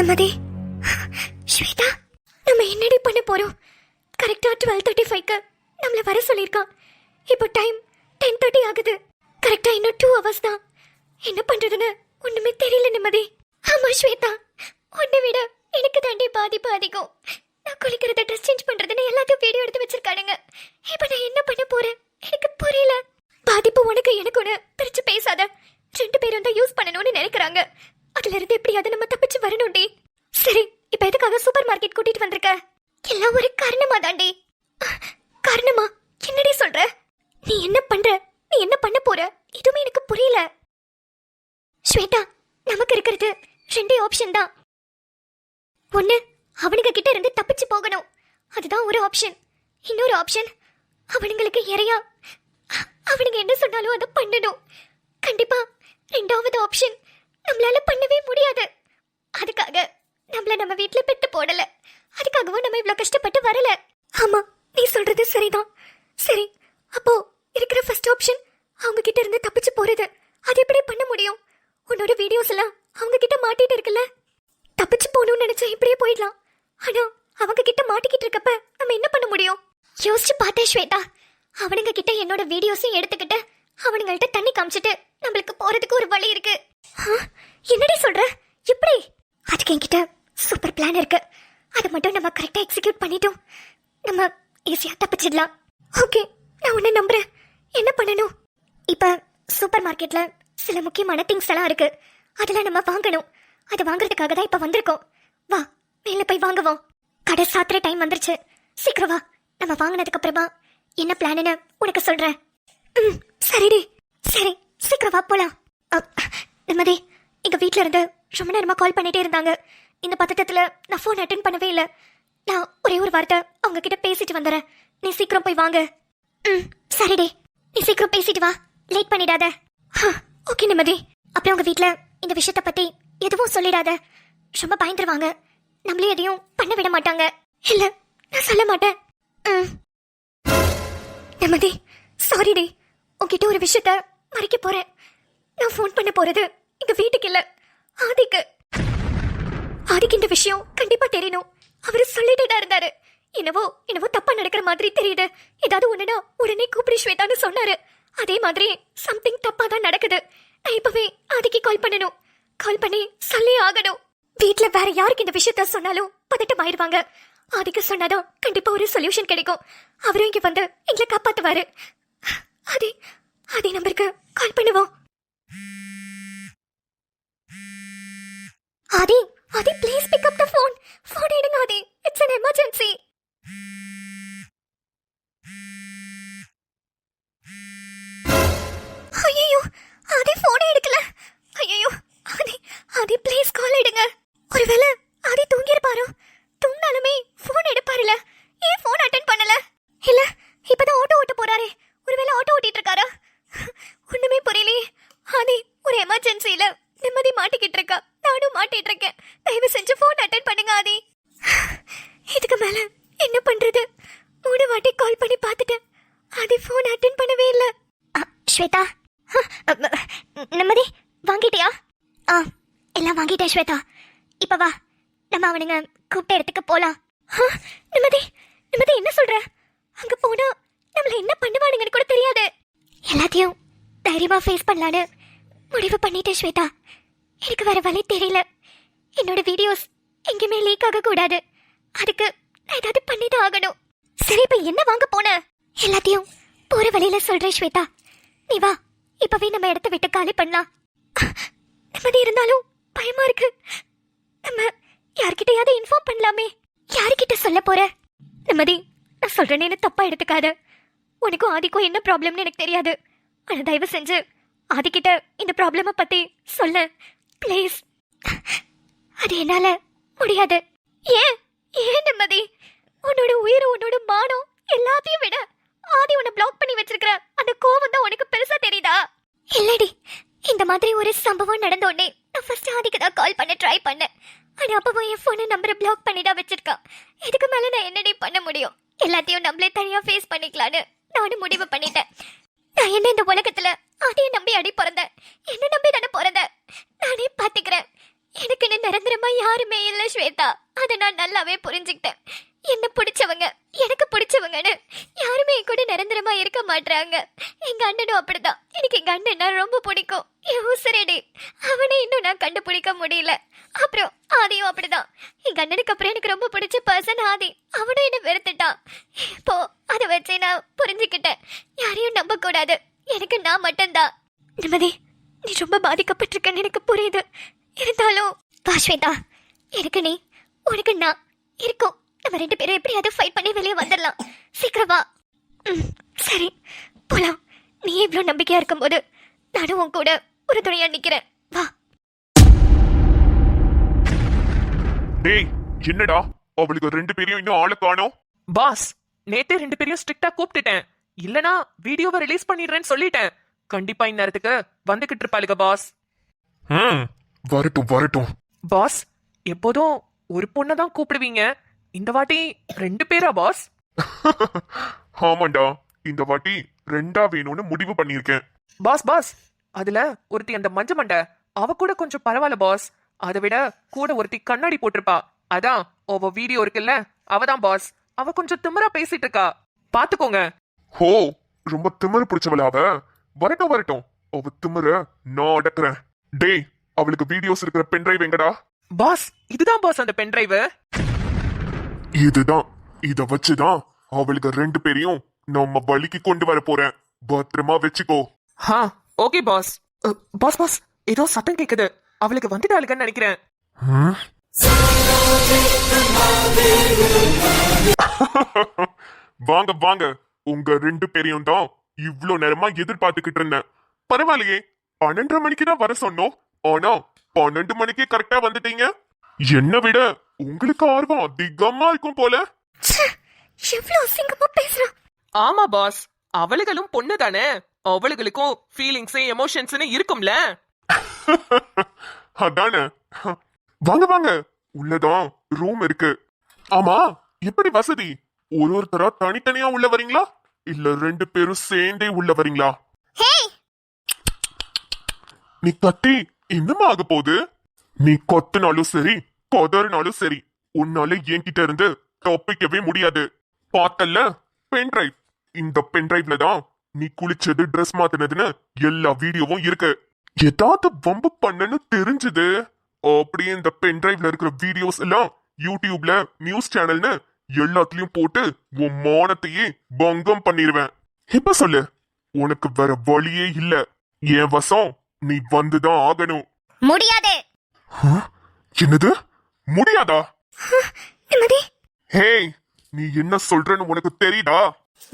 நிம்மதி. ஸ்வேதா, நம்ம என்னடி பண்ண போறோம்? கரெக்டா 12:35க்கு நம்மள வர சொல்லிருக்கான். இப்போ டைம் 10:30 ஆகுது. கரெக்டா இன்னும் 2 hours தான். என்ன பண்றதுன்னு ஒண்ணுமே தெரியல நிம்மதி. ஆமா ஸ்வேதா, உன்னை விட எனக்கு தாண்டி பாதிப்பு அதிகம். நான் குளிக்கிறத, ட்ரெஸ் சேஞ்ச் பண்றதுன்னு எல்லாத்தையும் வீடியோ எடுத்து வச்சிருக்கானுங்க. இப்போ நான் என்ன பண்ண போறேன் எனக்கு புரியல. பாதிப்பு உனக்கு எனக்குன்னு பிரிச்சு பேசாத. 2 பேரும் தான் யூஸ் பண்ணணும்னு நினைக்கிறாங்க. அதுல இருந்து எப்படியாவது நம்ம தப்பிச்சு வரணும்டி. சரி, இப்ப எதுக்காக சூப்பர் மார்க்கெட் கூட்டிட்டு வந்திருக்க? எல்லாம் ஒரு காரணமா தாண்டி. காரணமா? என்னடி சொல்ற? நீ என்ன பண்ற? நீ என்ன பண்ண போற? எதுவுமே எனக்கு புரியல. ஸ்வேதா, நமக்கு இருக்கிறது 2 ஆப்ஷன் தான். ஒண்ணு, அவனுங்க கிட்ட இருந்து தப்பிச்சு போகணும். அதுதான் ஒரு ஆப்ஷன். இன்னொரு ஆப்ஷன், அவனுங்களுக்கு இறையா அவனுங்க என்ன சொன்னாலும் அதை பண்ணணும். கண்டிப்பா 2வது ஆப்ஷன் நம்மளால பண்ணவே முடியாது. அதுக்காக நம்மள நம்ம வீட்டுல பெட்டு போடல. அதுக்காகவும் நம்ம இவ்வளவு கஷ்டப்பட்டு வரல. ஆமா, நீ சொல்றது சரிதான். சரி, அப்போ இருக்கிற ஃபர்ஸ்ட் ஆப்ஷன் அவங்க கிட்ட இருந்து தப்பிச்சு போறது. அது எப்படி பண்ண முடியும்? உன்னோட வீடியோஸ் எல்லாம் அவங்க கிட்ட மாட்டிட்டு இருக்குல்ல. தப்பிச்சு போகணும்னு நினைச்சா இப்படியே போயிடலாம். ஆனா அவங்க கிட்ட மாட்டிக்கிட்டு இருக்கப்ப நம்ம என்ன பண்ண முடியும்? யோசிச்சு பார்த்தேன் ஸ்வேதா. அவனுங்க கிட்ட என்னோட வீடியோஸையும் எடுத்துக்கிட்டு அவனுங்கள்ட்ட தண்ணி காமிச்சிட்டு நம்மளுக்கு போறதுக்கு ஒரு வழி இருக்கு. என்னடி சொல்ற? எப்படி? அதுக்கு என்கிட்ட சூப்பர் பிளான் இருக்கு. அதை மட்டும் நம்ம கரெக்டா எக்ஸிக்யூட் பண்ணிட்டோம், நம்ம ஈஸியா தப்பிச்சிடலாம். ஓகே, நான் உன்னை நம்புறேன். என்ன பண்ணணும்? இப்ப சூப்பர் மார்க்கெட்ல சில முக்கியமான திங்ஸ் எல்லாம் இருக்கு. அதெல்லாம் நம்ம வாங்கணும். அதை வாங்குறதுக்காக தான் இப்ப வந்திருக்கோம். வா, மேல போய் வாங்குவோம். கடை சாத்துற டைம் வந்துருச்சு. சீக்கிரம் வா. நம்ம வாங்கினதுக்கு அப்புறமா என்ன பிளான்னு உனக்கு சொல்றேன். சரிடி. சரி, சீக்கிரம் வா போலாம். நிம்மதி, எங்க வீட்ல இருந்து ரொம்ப நேரமா கால் பண்ணிட்டே இருந்தாங்க. இந்த பதட்டத்துல நான் போன் அட்டென்ட் பண்ணவே இல்லை. நான் ஒரே ஒரு வார்த்தை அவங்க கிட்ட பேசிட்டு வந்துடுறேன். நீ சீக்கிரம் போய் வாங்க. சரிடி, நீ சீக்கிரம் பேசிட்டு வா. லேட் பண்ணிடாத. ஓகே நிம்மதி. அப்புறம் உங்க வீட்ல இந்த விஷயத்த பத்தி எதுவும் சொல்லிடாத. ரொம்ப பயந்துருவாங்க. நம்மளே எதையும் பண்ண விட மாட்டாங்க. இல்ல, நான் சொல்ல மாட்டேன். நிம்மதி, சாரிடி. உன்கிட்ட ஒரு விஷயத்த மறைக்க போறேன். நான் ஃபோன் பண்ண போறது எங்க வீட்டுக்கு இல்ல, ஆதிக்கு. ஆதிக்கு இந்த விஷயம் கண்டிப்பா தெரியணும். அவரு சொல்லிட்டே தான் இருந்தாரு. என்னவோ தப்பா நடக்கிற மாதிரி தெரியுது. ஏதாவது ஒண்ணுனா உடனே கூப்பிடு ஸ்வேதான்னு சொன்னாரு. அதே மாதிரி சம்திங் தப்பா தான் நடக்குது. நான் இப்பவே ஆதிக்கு கால் பண்ணணும். கால் பண்ணி சொல்லி ஆகணும். வீட்ல வேற யாருக்கு இந்த விஷயத்த சொன்னாலும் பதட்டம் ஆயிடுவாங்க. ஆதிக்கு சொன்னாதான் கண்டிப்பா ஒரு சொல்யூஷன் கிடைக்கும். அவரும் இங்க வந்து எங்களை காப்பாத்துவாரு. அதே நம்பருக்கு கால் பண்ணுவோம். Aadhi, please pick up the phone. Phone எடுங்க ஆதி. It's an emergency. ஐயோ, ஆதி ஃபோன் எடுக்கல. ஐயோ, ஆதி ப்ளீஸ் கால் எடுங்க. ஒருவேளை ஆதி தூங்கி இருப்பாரோ? தூங்கினாலுமே ஃபோன் எடுப்பாருல. ஏன் ஃபோன் அட்டென்ட் பண்ணல? இல்ல, இப்பதான் ஆட்டோ ஓட்ட போறாரே. ஒருவேளை ஆட்டோ ஓட்டிட்டு இருக்காரா? ஒண்ணுமே புரியலையே. ஆதி, ஒரு எமர்ஜென்சில நிம்மதி மாட்டிக்கிட்டு இருக்கா. நானும் மாட்டிட்டு இருக்கேன். தயவு செஞ்சு ஃபோன் அட்டென்ட் பண்ணுங்க ஆதி. இதுக்கு மேல என்ன பண்றது? 3 வாட்டி கால் பண்ணி பார்த்துட்டேன். ஆதி ஃபோன் அட்டென்ட் பண்ணவே இல்ல. ஸ்வேதா, நிம்மதி வாங்கிட்டியா? எல்லாம் வாங்கிட்டேன் ஸ்வேதா. இப்ப வா, நம்ம அவனுங்க கூப்பிட்ட இடத்துக்கு போலாம். நிம்மதி, என்ன சொல்ற? அங்க போனா நம்மள என்ன பண்ணுவானுங்கன்னு கூட தெரியாது. எல்லாத்தையும் தைரியமா ஃபேஸ் பண்ணலான்னு முடிவு பண்ணிட்டேன் ஸ்வேதா. எனக்கு வேற வழி தெரியல. என்னோட வீடியோஸ் எங்கேயுமே லீக் ஆக கூடாது. அதுக்கு நான் ஏதாவது பண்ணிதான் ஆகணும். சரி, இப்ப என்ன வாங்க போன? எல்லாத்தையும் போற வழியில சொல்றேன் ஸ்வேதா. நீ வா, இப்பவே நம்ம இடத்த விட்டு காலி பண்ணலாம். நிம்மதி, இருந்தாலும் பயமா இருக்கு. நம்ம யார்கிட்டயாவது இன்ஃபார்ம் பண்ணலாமே. யார்கிட்ட சொல்ல போற? நிம்மதி, நான் சொல்றேன்னு தப்பா எடுத்துக்காத. உனக்கும் ஆதிக்கும் என்ன ப்ராப்ளம்னு எனக்கு தெரியாது. ஆனா தயவு செஞ்சு ஆதிக்கிட்ட இந்த ப்ராப்ளம பத்தி சொல்ல ப்ளீஸ். அது என்னால முடியாது. ஏன் நிம்மதி? உன்னோட உயிர், உன்னோட மானம் எல்லாத்தையும் விட ஆதி உன்னை பிளாக் பண்ணி வச்சிருக்கிற அந்த கோவம் தான் உனக்கு பெருசா தெரியுதா? இல்லடி, இந்த மாதிரி ஒரு சம்பவம் நடந்த உடனே நான் ஃபர்ஸ்ட் ஆதிக்கு தான் கால் பண்ண ட்ரை பண்ணேன். ஆனா அப்பவும் என் போனை நம்பரை பிளாக் பண்ணி தான் வச்சிருக்கான். இதுக்கு மேல நான் என்னடி பண்ண முடியும்? எல்லாத்தையும் நம்மளே தனியா ஃபேஸ் பண்ணிக்கலான்னு நானும் முடிவு பண்ணிட்டேன். நான் என்ன இந்த உலகத்துல அதையும் நம்பி அடி பிறந்தேன். என்ன நம்பி தானே பிறந்தேன். நானே பாத்துக்கிறேன். எனக்குன்னு நிரந்தரமா யாருமே இல்ல ஸ்வேதா. அதை நான் நல்லாவே புரிஞ்சுக்கிட்டேன். என்ன பிடிச்சவங்க, எனக்கு பிடிச்சவங்கன்னு யாருமே என் கூட நிரந்தரமா இருக்க மாட்டாங்க. எங்க அண்ணனும் அப்படிதான். எனக்கு எங்க அண்ணனா ரொம்ப பிடிக்கும். என் உசுரடி. அவனை இன்னும் நான் கண்டுபிடிக்க முடியல. அப்புறம் ஆதியும் அப்படிதான். எங்க அண்ணனுக்கு அப்புறம் எனக்கு ரொம்ப பிடிச்ச பர்சன் ஆதி. அவனும் என்ன வெறுத்துட்டான். இப்போ அதை வச்சு நான் புரிஞ்சுக்கிட்டேன், யாரையும் நம்ப கூடாது. எனக்கு நான் மட்டும்தான். நிம்மதி, நீ ரொம்ப பாதிக்கப்பட்டிருக்கன்னு எனக்கு புரியுது. இருந்தாலும் வா ஸ்வேதா, எனக்கு நீ, உனக்கு நான் இருக்கும். நம்ம 2 பேரும் எப்படியாவது ஃபைட் பண்ணி வெளியே வந்துடலாம். சீக்கிரம் வா. சரி போலாம். நீ இவ்வளோ நம்பிக்கையா இருக்கும்போது நானும் உன் கூட ஒரு துணையா நிக்கிறேன். வா. டேய், என்னடா அவளுக்கு 2 பேரையும் இன்னும் ஆளை காணோம்? பாஸ், நேத்தே 2 பேரையும் ஸ்ட்ரிக்டா கூப்பிட்டுட்டேன். இல்லனா வீடியோவை ரிலீஸ் பண்ணிடுறேன்னு சொல்லிட்டேன். கண்டிப்பா இந்நேரத்துக்கு வந்துகிட்டு இருப்பாளுங்க பாஸ். வரட்டும் வரட்டும். பாஸ், எப்போதும் ஒரு பொண்ணை தான் கூப்பிடுவீங்க, இந்த வாட்டி 2 பேரா பாஸ்? ஆமாண்டா, இந்த வாட்டி 2ஆ வேணும்னு முடிவு பண்ணியிருக்கேன். பாஸ் பாஸ், அதுல ஒருத்தி அந்த மஞ்ச மண்டை, அவ கூட கொஞ்சம் பரவாயில்ல பாஸ். அதை விட கூட ஒருத்தி கண்ணாடி போட்டிருப்பா, அதான் அவ வீடியோ இருக்குல்ல, அவதான் பாஸ். அவ கொஞ்சம் திமிரா பேசிட்டு இருக்கா, பாத்துக்கோங்க. ஹோ, ரொம்ப திமிரு பிடிச்சவளா அவ? வரட்டும் வரட்டும், அவ திமிர நான் அடக்குறேன். டேய், அவளுக்கு வீடியோஸ் இருக்கிற பென்டிரைவ் எங்கடா? பாஸ், இதுதான் பாஸ் அந்த பென்டிரைவ். இதுதான். இத வச்சுதான் அவளுக்கு 2 பேரையும் நம்ம வழிக்கு கொண்டு வர போறேன். பத்திரமா வச்சுக்கோ. ஹா, ஓகே பாஸ். பாஸ் பாஸ், ஏதோ சத்தம் கேக்குது. அவளுக்கு வந்துட்டாளுங்கன்னு நினைக்கிறேன். வாங்க வாங்க, உங்க 2 பேரையும் தான் இவ்ளோ நேரமா எதிர்பார்த்துக்கிட்டு இருந்தேன். பரவாயில்லையே, 12:30 மணிக்கு தான் வர சொன்னோம். ஆனா 12 மணிக்கே கரெக்டா வந்துட்டீங்க. என்ன விட உங்களுக்கு ஆர்வம் அதிகமா இருக்கும் போல. எவ்வளவு அசிங்கமா பேசுறான். ஆமா பாஸ், அவளுகளும் பொண்ணு தானே, அவளுகளுக்கும் ஃபீலிங்ஸ் எமோஷன்ஸ்னு இருக்கும்ல. அதானே. வாங்க வாங்க, உள்ளதான் ரூம் இருக்கு. ஆமா, எப்படி வசதி? ஒருத்தரா தனித்தனியா உள்ள வரீங்களா, இல்ல 2 பேரும் சேர்ந்தே உள்ள வரீங்களா? நீ கத்தி என்னமா ஆக போகுது? நீ கொத்துனாலும் சரி, கொதறினாலும் சரி, உன்னால என்கிட்ட இருந்து தப்பிக்கவே முடியாது. பார்த்தல்ல, பென்டிரைவ். இந்த பென்டிரைவ்ல தான் நீ குளிச்சது, ட்ரெஸ் மாத்தினதுன்னு எல்லா வீடியோவும் இருக்கு. ஏதாவது வம்பு பண்ணன்னு தெரிஞ்சது அப்படியே இந்த பென்டிரைவ்ல இருக்கிற வீடியோஸ் எல்லாம் யூடியூப்ல நியூஸ் சேனல்னு எல்லாத்துலயும் போட்டு உன் மானத்தையே பங்கம் பண்ணிடுவேன். இப்ப சொல்லு, உனக்கு வேற வழியே இல்ல. என் வசம் நீ வந்துதான் ஆகணும். முடியாது. என்னது முடியாதா? நிம்மதி, ஹே, நீ என்ன சொல்றன்னு உனக்கு தெரியுதா?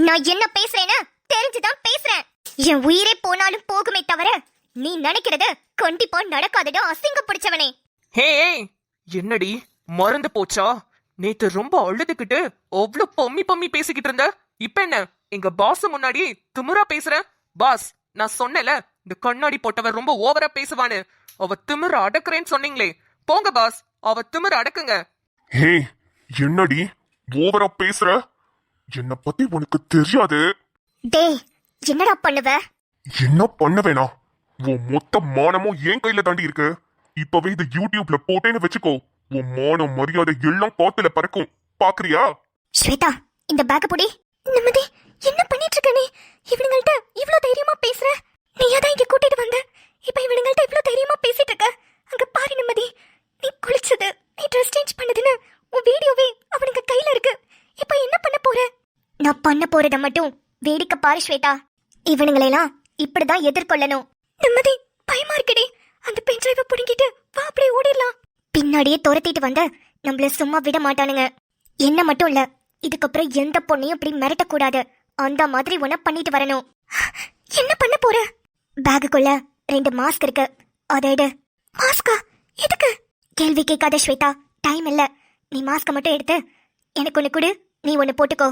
நான் என்ன பேசுறேன்னு தெரிஞ்சுதான் பேசுறேன். என் உயிரே போனாலும் போகுமே தவிர நீ நினைக்கிறது கண்டிப்பா நடக்காதடா அசிங்க பிடிச்சவனே. ஹே, என்னடி மறந்து போச்சா? நேத்து ரொம்ப அழுதுகிட்டு அவ்வளவு பம்மி பம்மி பேசிக்கிட்டு இருந்த, இப்ப என்ன எங்க பாஸ் முன்னாடி திமிரா பேசுற? பாஸ், நான் சொன்னேல, இந்த கண்ணாடி போட்டவன் ரொம்ப ஓவரா பேசுவான்னு. அவ திமிர அடக்குறேன்னு சொன்னீங்களே, போங்க பாஸ், அவ திமிர அடக்குங்க. ஹே, என்னடி ஓவரா பேசுற? என்ன பத்தி உனக்கு தெரியாது. டேய், என்னடா பண்ணுவ? என்ன பண்ண வேணாம், உன் மொத்த மானமும் என் கையில தாண்டி இருக்கு. இப்பவே இது யூடியூப்ல போட்டேன்னு வச்சுக்கோ, உன் மானம் மரியாதை எல்லாம் காத்துல பறக்கும். பாக்குறியா? ஸ்வேதா, இந்த பேக்க புடி. நிம்மதி, என்ன பண்ணிட்டு இருக்க நீ? இவனுங்கள்ட்ட இவ்ளோ தைரியமா பேசுற? நீயா தான் இங்க கூட்டிட்டு வந்த, இப்ப இவனுங்கள்ட்ட இவ்ளோ தைரியமா பேசிட்டு இருக்க. அங்க பாரு நிம்மதி, நீ குளிச்சது, நீ ட்ரெஸ் சேஞ்ச் பண்ணதுன்னு உன் வீடியோவே அவனுங்க கையில இருக்கு. இப்ப என்ன பண்ண போற? நான் பண்ண போறத மட்டும் வேடிக்கை பாரு ஸ்வேதா. இவனுங்களெல்லாம் இப்படிதான் எதிர்கொள்ளணும். நிம்மதி, பயமா இருக்குடி. அந்த பென்டிரைவ புடுங்கிட்டு வா, அப்படியே ஓடிடலாம். பின்னாடியே துரத்திட்டு வந்த நம்மள சும்மா விட மாட்டானுங்க. என்ன மட்டும் இல்ல, இதுக்கப்புறம் எந்த பொண்ணையும் இப்படி மிரட்டக்கூடாது. அந்த மாதிரி ஒன்ன பண்ணிட்டு வரணும். என்ன பண்ண போற? பேக்குக்குள்ள 2 மாஸ்க் இருக்கு, அதை எடு. மாஸ்கா? எதுக்கு? கேள்வி கேட்காத ஸ்வேதா, டைம் இல்ல. நீ மாஸ்க மட்டும் எடுத்து எனக்கு ஒண்ணு கொடு, நீ ஒண்ணு போட்டுக்கோ.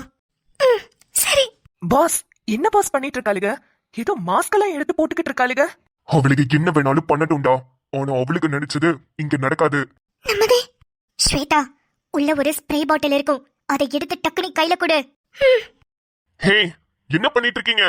சரி. பாஸ், என்ன பாஸ் பண்ணிட்டு இருக்காளுங்க? ஏதோ மாஸ்க் எல்லாம் எடுத்து போட்டுக்கிட்டு இருக்காளுங்க. அவளுக்கு என்ன வேணாலும் பண்ணட்டும்டா, ஆனா அவளுக்கு நினைச்சது இங்க நடக்காது. நிம்மதி, ஸ்வேதா, உள்ள ஒரு ஸ்ப்ரே பாட்டில் இருக்கும், அதை எடுத்து டக்குனி கையில கொடு. ஹே, என்ன பண்ணிட்டு இருக்கீங்க?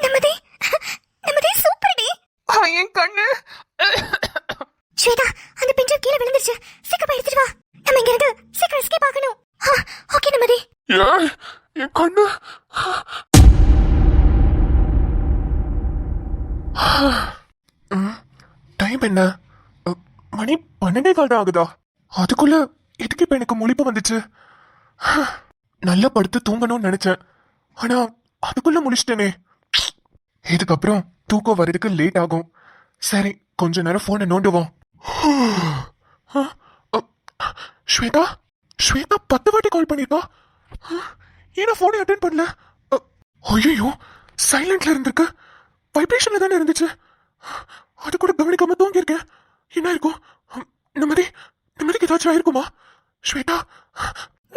நிம்மதி நிம்மதி சூப்பர் டி. என் கண்ணு. ஸ்வேதா, அந்த பெஞ்சர் கீழே விழுந்துருச்சு. சீக்கிரம் எடுத்துட்டு வா. நம்ம இங்க இருந்து சீக்கிரம் எஸ்கேப் ஆகணும். ஓகே நிம்மதி. ஏன் என் கண்ணு? டைம் என்ன? மணி 12:15 தான் ஆகுதா? அதுக்குள்ள எதுக்கு இப்ப எனக்கு முழிப்பு வந்துச்சு? நல்லா படுத்து தூங்கணும்னு நினைச்சேன், ஆனா அதுக்குள்ள முழிச்சிட்டேனே. இதுக்கப்புறம் தூக்கம் வர்றதுக்கு லேட் ஆகும். சரி, கொஞ்ச நேரம் போனை நோண்டுவோம். ஸ்வேதா ஸ்வேதா 10 வாட்டி கால் பண்ணிருக்கா. ஏன்னா போனை அட்டென்ட் பண்ணல. ஐயோ, சைலண்ட்ல இருந்திருக்கு. வைப்ரேஷன்ல தானே இருந்துச்சு. அது கூட கவனிக்காம தூங்கி இருக்கேன். என்ன இருக்கும்? நிம்மதிக்கு ஏதாச்சும் ஆயிருக்குமா? ஸ்வேதா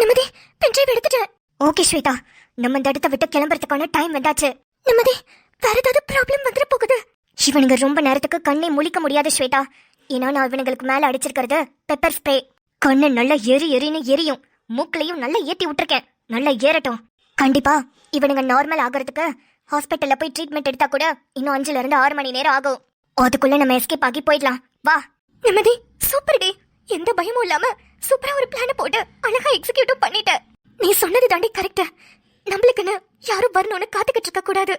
நிம்மதி, பென்ட்ரைவ் எடுத்துட்டேன். ஓகே ஸ்வேதா, நம்ம இந்த இடத்த விட்டு கிளம்புறதுக்கான டைம் வந்தாச்சு. நிம்மதி, வேற ஏதாவது ப்ராப்ளம் வந்துட போகுது. இவனுங்க ரொம்ப நேரத்துக்கு கண்ணை முழிக்க முடியாது ஸ்வேதா. ஏன்னா நான் இவனுங்களுக்கு மேல அடிச்சிருக்கிறது பெப்பர் ஸ்ப்ரே. கண்ணு நல்லா எரின்னு எரியும். மூக்குலையும் நல்லா ஏத்தி விட்டுருக்கேன். நல்லா ஏறட்டும். கண்டிப்பா இவனுங்க நார்மல் ஆகிறதுக்கு ஹாஸ்பிட்டல்ல போய் ட்ரீட்மெண்ட் எடுத்தா கூட இன்னும் 5 to 6 மணி நேரம் ஆகும். அதுக்குள்ள நம்ம எஸ்கேப் ஆகி போயிடலாம். வா. நிம்மதி, சூப்பர் டி. எந்த பயமும் இல்லாம சூப்பரா ஒரு பிளான போட்டு அழகா எக்ஸிக்யூட் பண்ணிட்ட. நீ சொன்னது தாண்டி கரெக்ட். நம்மளுக்குன்னு யாரும் வரணும்னு காத்துக்கிட்டு இருக்க கூடாது.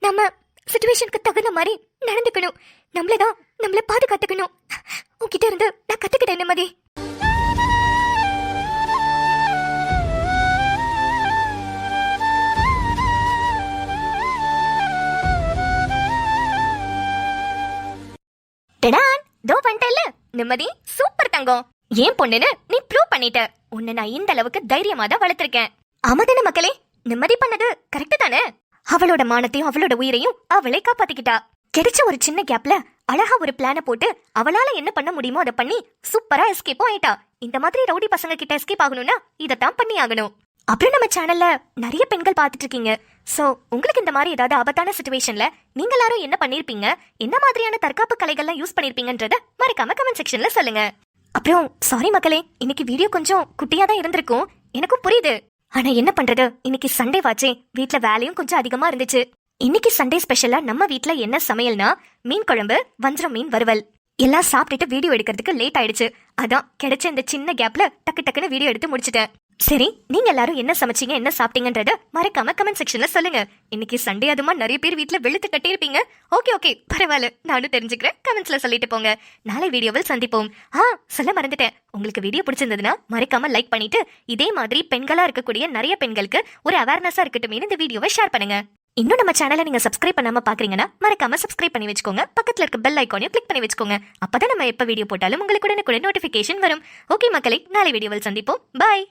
நம்ம சிச்சுவேஷனுக்கு தகுந்த மாதிரி நடந்துக்கணும். நம்மள பாதுகாத்துக்கணும். உன்கிட்ட இருந்து நான் கத்துக்கிட்டேன் நிம்மதி. தோ பண்ணிட்டல நிம்மதி. சூப்பர் தங்கம். ஏன் பொண்ணுன்னு நீ ப்ரூவ் பண்ணிட்ட. உன்னை நான் இந்த அளவுக்கு தைரியமா தான் வளர்த்திருக்கேன். ஆமாதானே மக்களே? நிம்மதி பண்ணது கரெக்ட் தானே? அவளோட மானத்தையும் அவளோட உயிரையும் அவளே காப்பாத்திக்கிட்டா. கிடைச்ச ஒரு சின்ன கேப்ல அழகா ஒரு பிளான போட்டு அவளால என்ன பண்ண முடியுமோ அதை பண்ணி சூப்பரா எஸ்கேப்பும் ஆயிட்டா. இந்த மாதிரி ரவுடி பசங்க கிட்ட எஸ்கேப் ஆகணும்னா இதத்தான் பண்ணி ஆகணும். அப்புறம் நம்ம சேனல்ல நிறைய பெண்கள் பார்த்துட்டு இருக்கீங்க. சோ உங்களுக்கு இந்த மாதிரி ஏதாவது ஆபத்தான சிச்சுவேஷன்ல நீங்க எல்லாரும் என்ன பண்ணிருப்பீங்க, என்ன மாதிரியான தற்காப்பு கலைகள்லாம் யூஸ் பண்ணிருப்பீங்கன்றத மறக்காம கமெண்ட் செக்ஷன்ல சொல்லுங்க. அப்புறம் சாரி மக்களே, இன்னைக்கு வீடியோ கொஞ்சம் குட்டியா தான் இருந்திருக்கும், எனக்கும் புரியுது. ஆனா என்ன பண்றது, இன்னைக்கு சண்டே வாச்சே, வீட்ல வேலையும் கொஞ்சம் அதிகமா இருந்துச்சு. இன்னைக்கு சண்டே ஸ்பெஷலா நம்ம வீட்ல என்ன சமையல்னா மீன் குழம்பு, வஞ்சரம் மீன் வறுவல். எல்லாம் சாப்பிட்டுட்டு வீடியோ எடுக்கிறதுக்கு லேட் ஆயிடுச்சு. அதான் கிடைச்ச இந்த சின்ன கேப்ல டக்குன்னு வீடியோ எடுத்து முடிச்சிட்டேன். சரி, நீங்க எல்லாரும் என்ன சமைச்சீங்க, என்ன சாப்பிட்டீங்கன்றத மறக்காம கமெண்ட் செக்ஷன்ல சொல்லுங்க. இன்னைக்கு சண்டே அதுமா நிறைய பேர் வீட்ல வெளுத்து கட்டியிருப்பீங்க. ஓகே பரவாயில்ல, நானும் தெரிஞ்சுக்கிறேன். கமெண்ட்ஸ்ல சொல்லிட்டு போங்க. நாளை வீடியோவில் சந்திப்போம். சொல்ல மறந்துட்டேன், உங்களுக்கு வீடியோ பிடிச்சிருந்ததுன்னா மறக்காம லைக் பண்ணிட்டு இதே மாதிரி பெண்களா இருக்கக்கூடிய நிறைய பெண்களுக்கு ஒரு அவேர்னஸா இருக்கட்டும் இந்த வீடியோவை ஷேர் பண்ணுங்க. இன்னும் நம்ம சேனலை நீங்க சப்ஸ்கிரைப் பண்ணாம பாக்குறீங்கன்னா மறக்காம சப்ஸ்கிரைப் பண்ணி வச்சுக்கோங்க. பக்கத்துல இருக்க பெல் ஐகானையும் கிளிக் பண்ணி வச்சுக்கோங்க. அப்பதான் நம்ம எப்ப வீடியோ போட்டாலும் உங்களுக்கு உடனுக்குடன் நோட்டிபிகேஷன் வரும். ஓகே மக்களே, நாளை வீடியோவில் சந்திப்போம். பாய்.